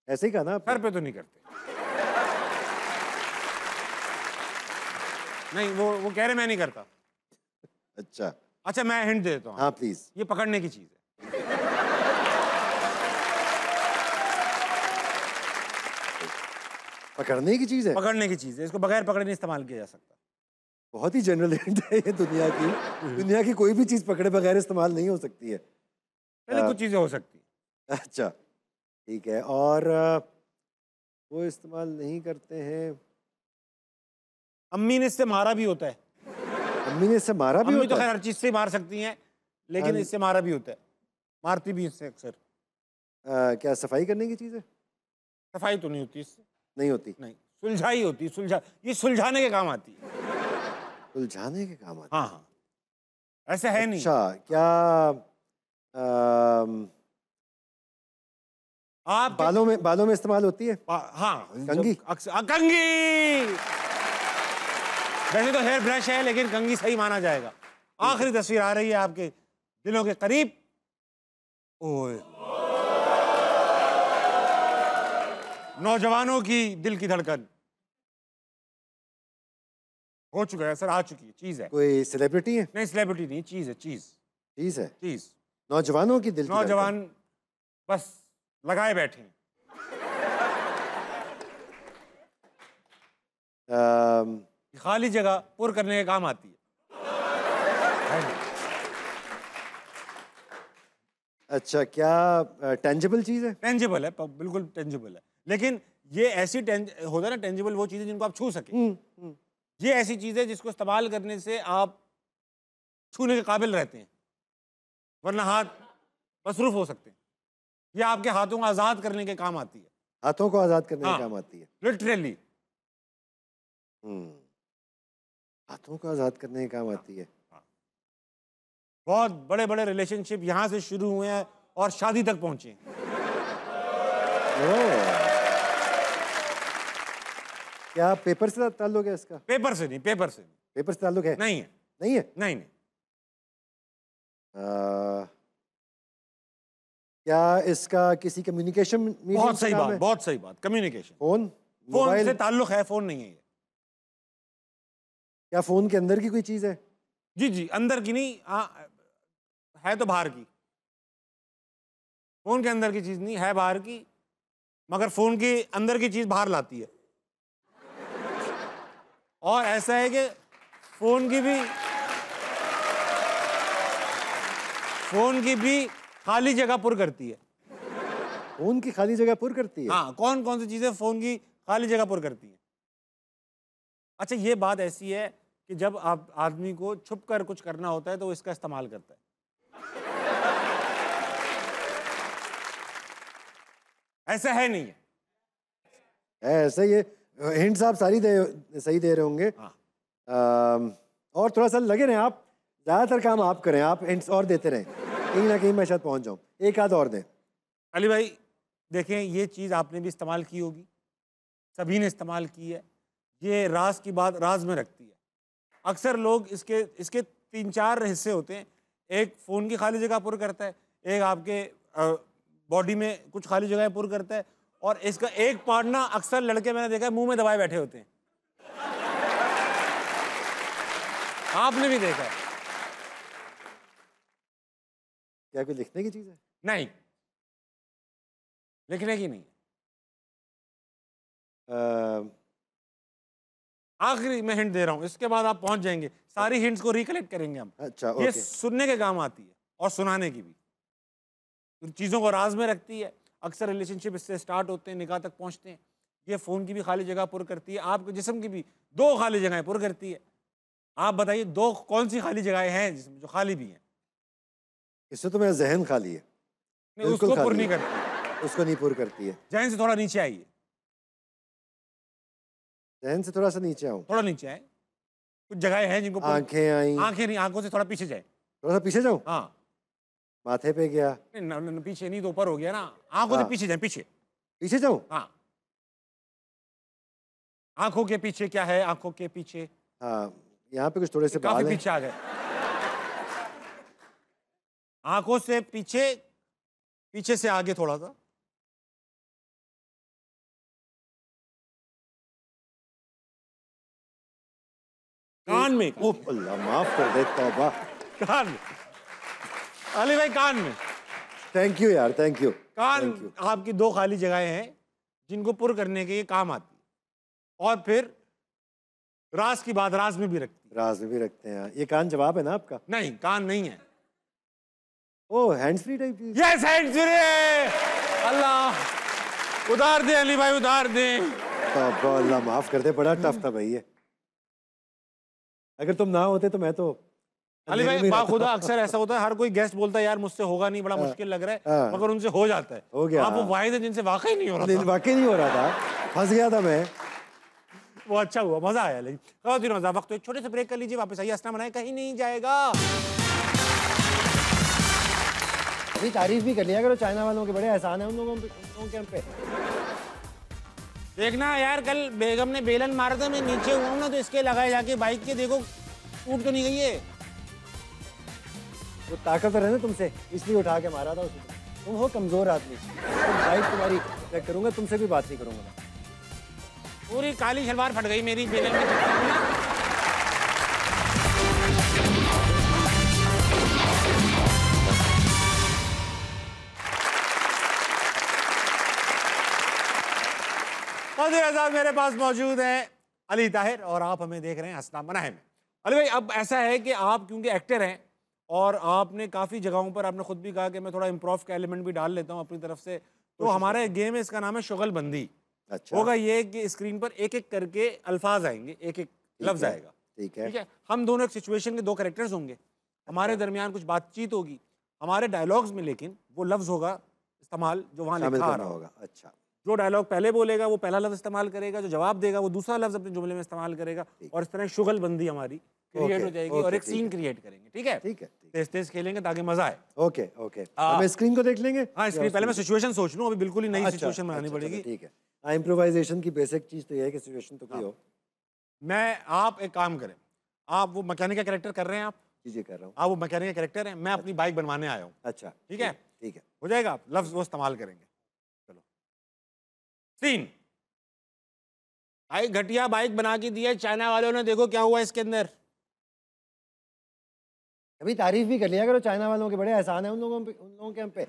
ऐसे ही कहा ना आपने? सर पे तो नहीं करते। नहीं, वो कह रहे मैं नहीं करता। अच्छा अच्छा, मैं हिंट दे देता हूँ। हाँ प्लीज। ये पकड़ने की चीज है। पकड़ने की चीज़ है? पकड़ने की चीज़ है, इसको बगैर पकड़े नहीं इस्तेमाल किया जा सकता। बहुत ही जनरल हिंट है ये दुनिया की। दुनिया की कोई भी चीज़ पकड़े बगैर इस्तेमाल नहीं हो सकती है। चलिए कुछ चीज़ें हो सकती हैं। अच्छा, ठीक है। और वो इस्तेमाल नहीं करते हैं। अम्मी ने इससे मारा भी होता है। अम्मी ने इससे मारा भी अम्मी तो होता खैर है? हर चीज़ से मार सकती हैं, लेकिन इससे मारा भी होता है, मारती भी इससे अक्सर। क्या सफाई करने की चीज़ है? सफाई तो नहीं होती इससे। नहीं होती। नहीं, सुलझाई होती है, ये सुलझाने के काम आती है। सुलझाने के काम आती हाँ हाँ, ऐसा है है? नहीं। अच्छा, क्या आप बालों में इस्तेमाल होती है? हाँ, कंघी? कंघी। वैसे तो हेयर ब्रश है, लेकिन कंघी सही माना जाएगा। आखिरी तस्वीर आ रही है आपके दिलों के करीब। ओए, नौजवानों की दिल की धड़कन हो चुका है सर, आ चुकी है, चीज है। कोई सेलिब्रिटी है? नहीं, सेलिब्रिटी नहीं, चीज है, चीज। चीज़ है? चीज। नौजवानों की दिल की धड़कन। नौजवान बस लगाए बैठे हैं। खाली जगह पुर करने के काम आती है। अच्छा, क्या टेंजिबल चीज़ है? टेंजिबल है, बिल्कुल टेंजिबल है, लेकिन ये ऐसी होता है ना, टेंजिबल वो चीज़ है जिनको आप छू सके। ये ऐसी चीज़ है जिसको इस्तेमाल करने से आप छूने के काबिल रहते हैं, वरना हाथ मसरूफ हो सकते हैं। ये आपके हाथों को आज़ाद करने के काम आती है। हाथों को आज़ाद करने हाँ। के काम आती है। लिटरली। हाथों को आज़ाद करने के काम आती है। बहुत बड़े बड़े रिलेशनशिप यहाँ से शुरू हुए हैं और शादी तक पहुंचे हैं। क्या पेपर से ताल्लुक है इसका? पेपर से नहीं, पेपर से नहीं। पेपर से ताल्लुक है? नहीं है, नहीं है? नहीं नहीं। क्या इसका किसी कम्युनिकेशन मीडियम बहुत से सही काम बात, है? बहुत सही बात, कम्युनिकेशन। फोन? Phone mobile? से ताल्लुक है, फोन नहीं है ये। क्या फोन के अंदर की कोई चीज़ है? जी जी, अंदर की नहीं, है तो बाहर की। फोन के अंदर की चीज नहीं है, बाहर की, मगर फोन के अंदर की चीज बाहर लाती है। और ऐसा है कि फोन की भी खाली जगह पुर करती है। फोन की खाली जगह पुर करती है? हाँ, कौन कौन सी चीजें फोन की खाली जगह पुर करती हैं? अच्छा, ये बात ऐसी है कि जब आप आदमी को छुप कर कुछ करना होता है तो वो इसका इस्तेमाल करता है। ऐसा है नहीं है? ऐसा ही है। हिंट्स आप सही दे रहे होंगे। हाँ। और थोड़ा सा लगे रहें आप, ज़्यादातर काम आप करें, आप हिंट्स और देते रहें, कहीं ना कहीं मैं शायद पहुंच जाऊं। एक आध और दें। अली भाई देखें, ये चीज़ आपने भी इस्तेमाल की होगी, सभी ने इस्तेमाल की है। ये राज की बात राज में रखती है। अक्सर लोग इसके 3-4 हिस्से होते हैं। एक फ़ोन की खाली जगह पुर करता है, एक आपके बॉडी में कुछ खाली जगह पुर करता है, और इसका एक पार्ट ना अक्सर लड़के मैंने देखा है मुंह में दबाए बैठे होते हैं। आपने भी देखा है। क्या कोई लिखने की चीज़ है? नहीं, लिखने की नहीं। आखिरी मैं हिंट दे रहा हूं, इसके बाद आप पहुंच जाएंगे। सारी हिंट्स को रिकलेक्ट करेंगे हम। अच्छा, ये ओके। सुनने के काम आती है और सुनाने की भी। चीज़ों को राज में रखती है। अक्सर रिलेशनशिप इससे स्टार्ट होते हैं, निकाह तक पहुंचते हैं। ये फ़ोन की भी खाली जगह पुर करती है, आपके जिस्म की भी 2 खाली जगहें पुर करती है। आप बताइए 2 कौन सी खाली जगहें हैं जिसमें जो खाली भी हैं? इससे तो मेरा जहन खाली है। नहीं, बिल्कुल उसको पुर खाली नहीं है। करती। उसको नहीं पुर करती है। जहन से थोड़ा नीचे आइए, जहन से थोड़ा सा नीचे आऊँ। थोड़ा नीचे आए। कुछ जगहें हैं जिनको आंखें आई। आंखें नहीं, आंखों से थोड़ा पीछे जाए। थोड़ा सा पीछे जाऊँ? हाँ, माथे पे गया। नहीं, पीछे नहीं तो ऊपर हो गया ना। आंखों से हाँ। पीछे जाए, पीछे। पीछे जाऊँ? हाँ, आंखों के पीछे क्या है? आंखों के पीछे हाँ, यहाँ पे कुछ थोड़े से काफी बाल हैं। पीछे आ गए। आंखों से पीछे, पीछे से आगे थोड़ा सा। कान में, ओह अल्लाह माफ कर दे, तौबा। कान में। अली भाई कान में। थैंक यू यार, थैंक यू। कान Thank you. आपकी 2 खाली जगहें हैं जिनको पुर करने के ये काम आती है। और फिर राज की बात राज में भी रखती है। राज में भी रखते हैं। ये कान जवाब है ना आपका? नहीं, कान नहीं है। ओ हैंड्स फ्री टाइप की। Yes, hands free. अल्लाह उधार दे अली भाई, उधार दे। तो अल्लाह माफ कर दे, बड़ा टफ था भाई ये। अगर तुम ना होते तो मैं तो अली भाई बाखुदा अक्सर ऐसा होता है, हर कोई गेस्ट बोलता है यार मुझसे होगा नहीं, बड़ा मुश्किल लग रहा है, मगर उनसे हो जाता है। हो गया। आप वो वाहिद है जिनसे वाकई नहीं हो रहा था। वाकई नहीं हो रहा था, फंस गया था मैं। वो अच्छा हुआ, मजा आया। लेकिन वक्त तो एक छोटे से ब्रेक कर लीजिए, वापस आइए। असना बनाए कहीं नहीं जाएगा। अभी तारीफ भी कर लिया करो, चाइना वालों के बड़े एहसान है उन लोगों के हम पे। देखना यार, कल बेगम ने बेलन मारा था, मैं नीचे हुआ हूं ना, तो इसके लगाए जाके बाइक के, देखो टूट तो नहीं गई है। वो ताकतवर है ना तुमसे, इसलिए उठा के मारा था उसने। तुम हो कमजोर आदमी, तुम बाइक तुम्हारी चेक करूंगा, तुमसे भी बात नहीं करूंगा मैं। पूरी काली शलवार फट गई मेरी बेलन में चक्कर में ना। मेरे पास मौजूद है अली ताहिर और आप हमें देख रहे हैं हंसना बनाए में। अली भाई, अब ऐसा है कि आप क्योंकि एक्टर हैं और आपने काफ़ी जगहों पर आपने खुद भी कहा कि मैं थोड़ा इम्प्रोव का एलिमेंट भी डाल लेता हूं अपनी तरफ से, तो हमारा एक गेम है, इसका नाम है शुगलबंदी। अच्छा। होगा ये कि स्क्रीन पर एक एक करके अल्फाज आएंगे, एक एक लफ्ज आएगा। ठीक है। ठीक है, हम दोनों एक सिचुएशन के दो कैरेक्टर्स होंगे, हमारे दरमियान कुछ बातचीत होगी, हमारे डायलॉग्स में लेकिन वो लफ्ज होगा इस्तेमाल जो वहाँ लिखा आ रहा होगा। अच्छा। जो डायलॉग पहले बोलेगा वो पहला लफ्ज इस्तेमाल करेगा, जो जवाब देगा वो दूसरा लफ्ज अपने जुमले में इस्तेमाल करेगा, और इस तरह शुगलबंदी हमारी क्रिएट हो जाएगी और एक सीन क्रिएट करेंगे। ठीक है, ठीक है। तेज तेज खेलेंगे ताकि मजा आए। ओके ओके, हम स्क्रीन को देख लेंगे। हाँ, स्क्रीन पहले मैं सिचुएशन सोच लूं, अभी बिल्कुल ही नई सिचुएशन बनानी अच्छा, पड़ेगी। ठीक है। इम्प्रोवाइजेशन की बेसिक चीज तो ये है कि सिचुएशन तो कोई हो। आप एक काम करें, आप वो मैकेनिक का कैरेक्टर कर रहे हैं, आप जी कर रहा हूँ। आप वो मैकेनिक का कैरेक्टर है, मैं अपनी बाइक बनवाने आया हूँ। अच्छा, ठीक है, ठीक है। हो जाएगा। आप लफ्ज वो इस्तेमाल करेंगे। चलो सीन। भाई घटिया बाइक बना के दी है चाइना वालों ने, देखो क्या हुआ इसके अंदर। अभी तारीफ भी कर लिया करो, चाइना वालों के बड़े एहसान है उन लोगों के हम पे।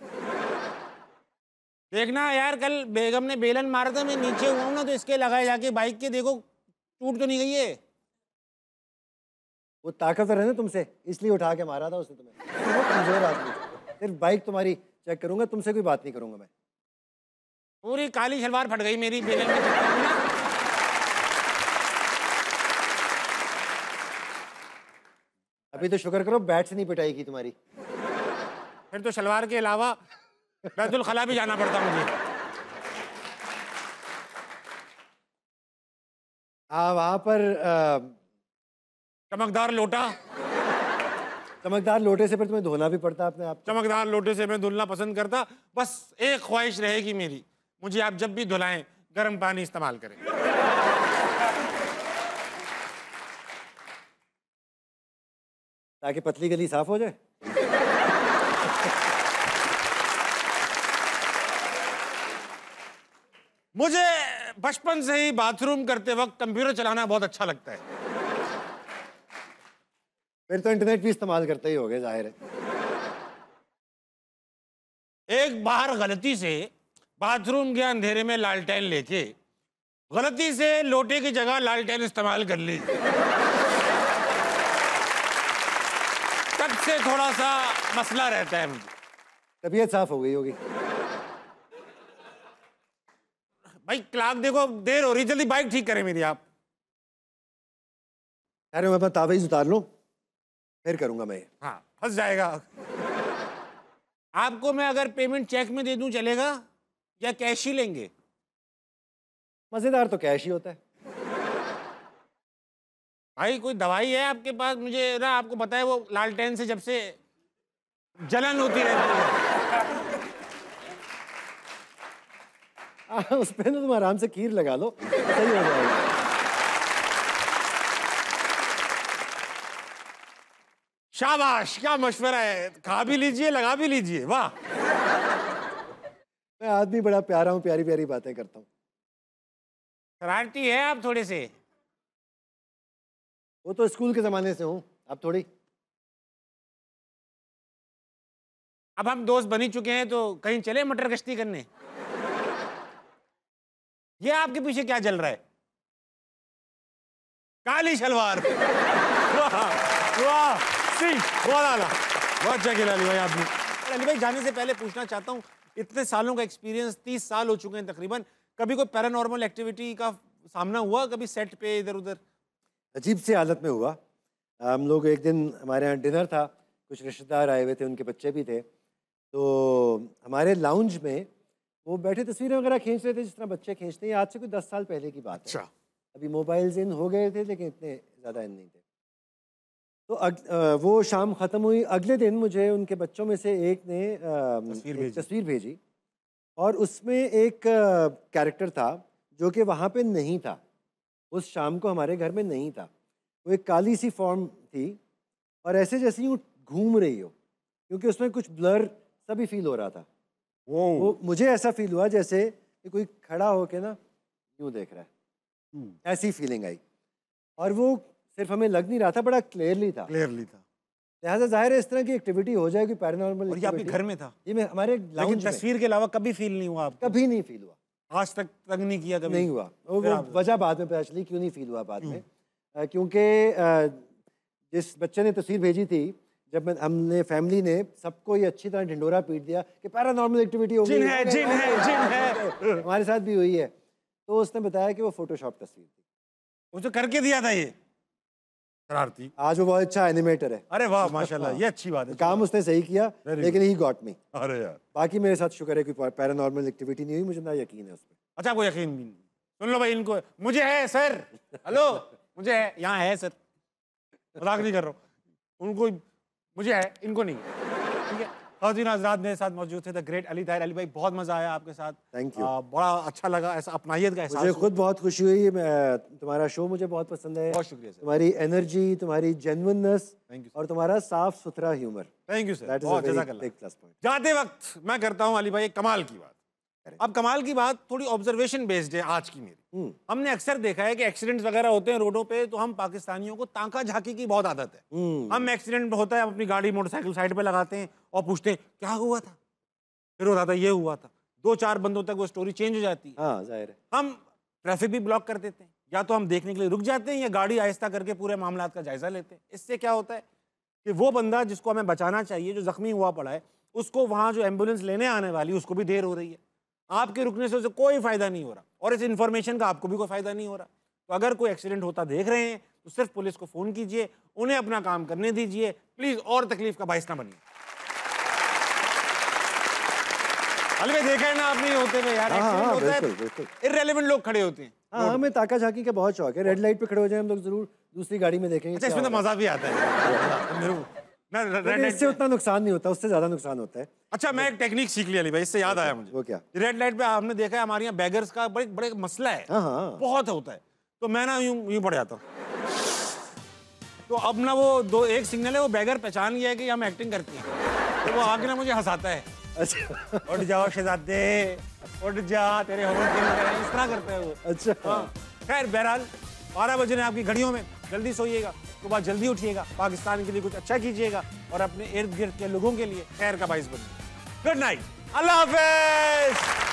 देखना यार, कल बेगम ने बेलन मारा था, मैं नीचे हुआ हूं ना, तो इसके लगाए जाके बाइक के, देखो टूट तो नहीं गई है। वो ताकतवर है ना तुमसे, इसलिए उठा के मारा था उसने तुम्हें। तुम हो कमजोर आदमी, सिर्फ बाइक तुम्हारी चेक करूंगा, तुमसे कोई बात नहीं करूंगा मैं। पूरी काली शलवार फट गई मेरी बेलन में चक्कर में ना। अभी तो शुक्र करो बैट से नहीं पिटाई की तुम्हारी। फिर तो शलवार के अलावा बैतुल खला भी जाना पड़ता मुझे। वहां पर चमकदार लोटा, चमकदार लोटे से फिर तुम्हें धोना भी पड़ता अपने आप। चमकदार लोटे से मैं धुलना पसंद करता। बस एक ख्वाहिश रहेगी मेरी, मुझे आप जब भी धुलाएं गर्म पानी इस्तेमाल करें। ताकि पतली गली साफ हो जाए। मुझे बचपन से ही बाथरूम करते वक्त कंप्यूटर चलाना बहुत अच्छा लगता है। फिर तो इंटरनेट भी इस्तेमाल करते ही होगे, जाहिर है। एक बार गलती से बाथरूम के अंधेरे में लालटेन लेके गलती से लोटे की जगह लालटेन इस्तेमाल कर ली। तब से थोड़ा सा मसला रहता है मुझे। तबीयत साफ हो गई होगी। भाई क्लाक देखो, देर हो रही, जल्दी बाइक ठीक करें मेरी आप। अरे मैं अपना तावीज़ उतार लूं, फिर करूंगा मैं ये। हाँ, फंस जाएगा। आपको मैं अगर पेमेंट चेक में दे दूं चलेगा या कैश ही लेंगे? मजेदार तो कैश ही होता है। भाई कोई दवाई है आपके पास? मुझे ना, आपको पता है वो लालटेन से जब से जलन होती रहती है। उस पे ना तुम आराम से खीर लगा लो, सही हो जाएगा। शाबाश, क्या मशवरा है, खा भी लीजिए लगा भी लीजिए, वाह। मैं आदमी बड़ा प्यारा हूँ, प्यारी प्यारी बातें करता हूँ। शरारती है आप थोड़े से। वो तो स्कूल के जमाने से हूँ, अब थोड़ी। अब हम दोस्त बनी चुके हैं तो कहीं चले मटर गश्ती करने। ये आपके पीछे क्या चल रहा है? काली शलवार पे। वाह वाह, सी बहुत आला, बहुत अच्छा खेला अली भाई आपने। और अली भाई जाने से पहले पूछना चाहता हूँ, इतने सालों का एक्सपीरियंस, 30 साल हो चुके हैं तकरीबन, कभी कोई पैरानॉर्मल एक्टिविटी का सामना हुआ कभी सेट पे इधर उधर? अजीब सी हालत में हुआ। हम लोग एक दिन, हमारे यहाँ डिनर था, कुछ रिश्तेदार आए हुए थे, उनके बच्चे भी थे, तो हमारे लाउंज में वो बैठे तस्वीरें वगैरह खींच रहे थे जिस तरह बच्चे खींचते हैं। आज से कोई 10 साल पहले की बात है। अच्छा। अभी मोबाइल्स इन हो गए थे लेकिन इतने ज़्यादा इन नहीं थे। तो वो शाम ख़त्म हुई, अगले दिन मुझे उनके बच्चों में से एक ने एक तस्वीर भेजी और उसमें एक कैरेक्टर था जो कि वहाँ पे नहीं था, उस शाम को हमारे घर में नहीं था। वो एक काली सी फॉर्म थी और ऐसे जैसे यूँ घूम रही हो, क्योंकि उसमें कुछ ब्लर सा भी फील हो रहा था। वो मुझे ऐसा फील हुआ जैसे कि कोई खड़ा होके ना यूँ देख रहा है, ऐसी फीलिंग आई। और वो सिर्फ हमें लग नहीं रहा था, बड़ा क्लियरली था। लिहाजा जाहिर है इस तरह की एक्टिविटी हो जाएगी पैरानॉर्मल। और ये आपके घर में था? ये मैं हमारे लेकिन तस्वीर के अलावा कभी फील नहीं हुआ आपको? कभी नहीं फील हुआ, आज तक तंग नहीं किया कभी? नहीं हुआ। वो वजह बाद में पता चली क्यों नहीं फील हुआ बाद में, क्योंकि जिस बच्चे ने तस्वीर भेजी थी, जब हमने फैमिली ने सबको ये अच्छी तरह ढिंडोरा पीट दिया कि पैरानॉर्मल एक्टिविटी हो गई, जिन है, जिन है, जिन है, हमारे साथ भी हुई है, तो उसने बताया कि वो फोटोशॉप तस्वीर थी। वो तो करके दिया था ये शरारती। आज वो बहुत अच्छा एनिमेटर है। अरे वाह माशाल्लाह, ये अच्छी बात है। काम उसने सही किया, लेकिन ही गॉट मी। अरे यार, बाकी मेरे साथ शुक्र है कि पैरानॉर्मल एक्टिविटी नहीं हुई, मुझे ना यकीन है उस पर। अच्छा आपको यकीन भी नहीं? सुन लो भाई, इनको मुझे है सर, हेलो मुझे है, यहाँ है सर, मजाक नहीं कर रहा हूँ, उनको मुझे है, इनको नहीं, ठीक है। ख़वातीन हज़रात मेरे साथ मौजूद थे द ग्रेट अली ताहिर। अली भाई बहुत मज़ा आया आपके साथ। Thank you. बड़ा अच्छा लगा, ऐसा अपनाहियत का एहसास मुझे खुद बहुत खुशी हुई। तुम्हारा शो मुझे बहुत पसंद है। बहुत शुक्रिया सर। तुम्हारी एनर्जी, तुम्हारी जेन्युइननेस थैंक यू और तुम्हारा साफ सुथरा humour. Thank you sir, that is बहुत अ वेरी जज़ाकल्लाह। Big plus point. जाते वक्त मैं करता हूँ अली भाई एक कमाल की बात। अब कमाल की बात थोड़ी ऑब्जर्वेशन बेस्ड है आज की मेरी। हमने अक्सर देखा है कि एक्सीडेंट्स वगैरह होते हैं रोडों पे, तो हम पाकिस्तानियों को ताका झाकी की बहुत आदत है। हम एक्सीडेंट होता है, हम अपनी गाड़ी मोटरसाइकिल साइड पे लगाते हैं और पूछते हैं क्या हुआ था, फिर होता था ये हुआ था। 2-4 बंदों तक वो स्टोरी चेंज हो जाती है। हाँ जाहिर है। हम ट्रैफिक भी ब्लॉक कर देते हैं, या तो हम देखने के लिए रुक जाते हैं या गाड़ी आहिस्ता करके पूरे मामला का जायजा लेते हैं। इससे क्या होता है कि वो बंदा जिसको हमें बचाना चाहिए, जो जख्मी हुआ पड़ा है, उसको वहाँ जो एम्बुलेंस लेने आने वाली उसको भी देर हो रही है। आपके रुकने से उसे कोई फ़ायदा नहीं हो रहा और इस इन्फॉर्मेशन का आपको भी कोई फ़ायदा नहीं हो रहा। तो अगर कोई एक्सीडेंट होता देख रहे हैं तो सिर्फ पुलिस को फ़ोन कीजिए, उन्हें अपना काम करने दीजिए प्लीज़, और तकलीफ का बाइस ना बनिए। अली भाई देखा है ना आपने होते हुए यार, एक्सीडेंट होता है, इर्रेलेवेंट लोग खड़े होते हैं। हाँ हमें ताका झाकी का बहुत शौक है। रेड लाइट पे खड़े हो जाए हम लोग जरूर दूसरी गाड़ी में देखेंगे। अच्छा इसमें तो मज़ा भी आता है। इससे उतना नुकसान नहीं होता, उससे ज्यादा नुकसान होता है। अच्छा मैं एक टेक्निक सीख लिया अली भाई, इससे याद आया मुझे। वो क्या? रेड लाइट पे आपने देखा है हमारे यहाँ बैगर्स का बड़े बड़े मसला है। हाँ। बहुत होता है। तो मैं ना यूं पड़ जाता हूँ। तो अब ना वो एक सिग्नल है, वो बैगर पहचान गया है कि हम एक्टिंग करते हैं, तो वो आके ना मुझे हंसाता है। अच्छा उठ जाओ शहजादे, उठ जा, तेरे होमवर्क खेल रहे हैं, इस तरह करता है वो। अच्छा हाँ खैर बहरहाल 12 बजे ने आपकी घड़ियों में, जल्दी सोइएगा, सुबह जल्दी उठिएगा, पाकिस्तान के लिए कुछ अच्छा कीजिएगा और अपने इर्द गिर्द के लोगों के लिए खैर का बाइस बनिए। गुड नाइट, अल्लाह हाफिज।